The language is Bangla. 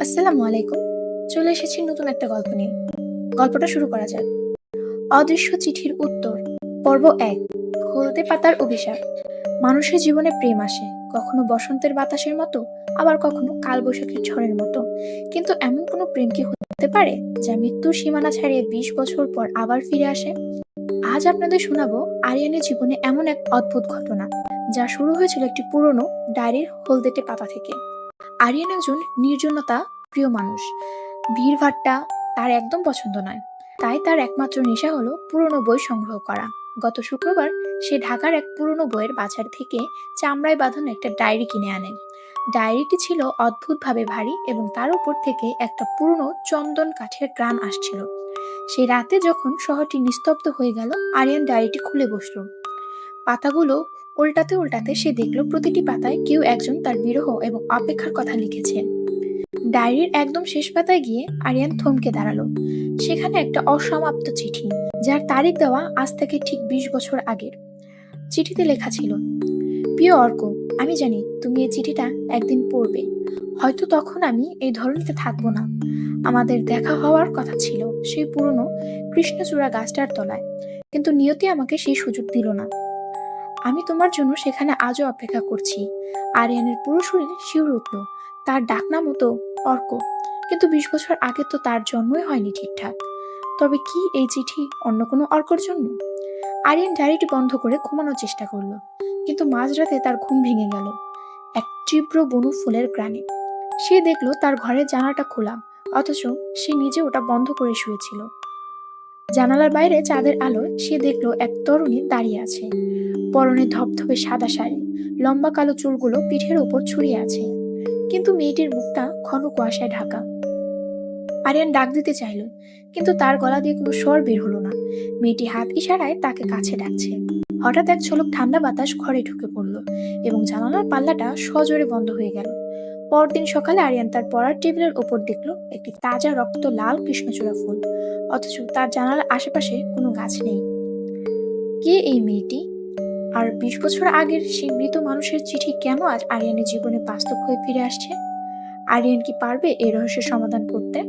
আসসালামু আলাইকুম। চলে এসেছি নতুন একটা গল্প নিয়ে। গল্পটা শুরু করা যাক। অদৃশ্য চিঠির উত্তর, পর্ব ১। হলদে পাতার অভিশাপ। মানুষের জীবনে প্রেম আসে, কখনো বসন্তের বাতাসের মতো, আবার কখনো কালবৈশাখীর ঝড়ের মতো। কিন্তু এমন কোনো প্রেম কি হতে পারে যা মৃত্যুর সীমানা ছাড়িয়ে ২০ বছর পর আবার ফিরে আসে? আজ আপনাদের শোনাবো আরিয়ানের জীবনে এমন এক অদ্ভুত ঘটনা, যা শুরু হয়েছিল একটি পুরনো ডায়েরির হলদেটে পাতা থেকে। আরিয়ান একজন নির্জনতা প্রিয় মানুষ। ভিড়ভাট্টা তার একদম পছন্দ নয়। তাই তার একমাত্র নেশা হলো পুরনো বই সংগ্রহ করা। গত শুক্রবার সে ঢাকার এক পুরনো বইয়ের বাজার থেকে চামড়ায় বাঁধানো একটা ডায়েরি কিনে আনে। ডায়েরিটি ছিল অদ্ভুতভাবে ভারী এবং তার উপর থেকে একটা পুরনো চন্দন কাঠের গ্রান আসছিল। সেই রাতে যখন শহরটি নিস্তব্ধ হয়ে গেল, আরিয়ান ডায়েরিটি খুলে বসল। পাতাগুলো উল্টাতে উল্টাতে সে দেখল প্রতিটি পাতায় কেউ একজন তার বিরহ এবং অপেক্ষার কথা লিখেছে। ডায়েরির একদম শেষ পাতায় গিয়ে আরিয়ান থমকে দাঁড়ালো। সেখানে একটা অসমাপ্ত চিঠি, যার তারিখ দেওয়া আজ থেকে ঠিক ২০ বছর আগের। চিঠিতে লেখা ছিল, প্রিয় অর্ক, আমি জানি তুমি এই চিঠিটা একদিন পড়বে। হয়তো তখন আমি এই ধরনীতে থাকবো না। আমাদের দেখা হওয়ার কথা ছিল সেই পুরনো কৃষ্ণচূড়া গাছটার তলায়, কিন্তু নিয়তি আমাকে সেই সুযোগ দিল না। আমি তোমার জন্য সেখানে আজও অপেক্ষা করছি। আরিয়ানের পুরো শরীর শিউরে উঠল। তার ডাকনাম তো অর্ক, কিন্তু ২০ বছর আগে তো তার জন্মই হয়নি ঠিকঠাক। তবে কি এই চিঠি অন্য কোনো অর্কর জন্য? আরিয়ান ডায়েরিটি বন্ধ করে ঘুমানোর চেষ্টা করলো, কিন্তু মাঝরাতে তার ঘুম ভেঙে গেল এক তীব্র বনু ফুলের গ্রানে। সে দেখলো তার ঘরের জানালাটা খোলা, অথচ সে নিজে ওটা বন্ধ করে শুয়েছিল। জানালার বাইরে চাঁদের আলোয় সে দেখলো এক তরুণী দাঁড়িয়ে আছে। পরনে ধবধবে সাদা শাড়ি, লম্বা কালো চুলগুলো পিঠের ওপর ছড়িয়ে আছে, কিন্তু মেয়েটির মুখটা ঘন কুয়াশায় ঢাকা। আরিয়ান ডাক দিতে চাইল, কিন্তু তার গলা দিয়ে কোনো স্বর বের হলো না। মেয়েটি হাত ইশারায় তাকে কাছে ডাকছে। হঠাৎ এক ঝলক ঠান্ডা বাতাস ঘরে ঢুকে পড়ল এবং জানালার পাল্লাটা সজোরে বন্ধ হয়ে গেল। পরদিন সকালে আরিয়ান তার পড়ার টেবিলের ওপর দেখল একটি তাজা রক্ত লাল কৃষ্ণচূড়া ফুল, অথচ তার জানালার আশেপাশে কোনো গাছ নেই। কে এই মেয়েটি? আর ২০ বছর আগের সেই মৃত মানুষের চিঠি কেন আজ আরিয়ানের জীবনে বাস্তব হয়ে ফিরে আসছে? আরিয়ান কি পারবে এই রহস্যের সমাধান করতে?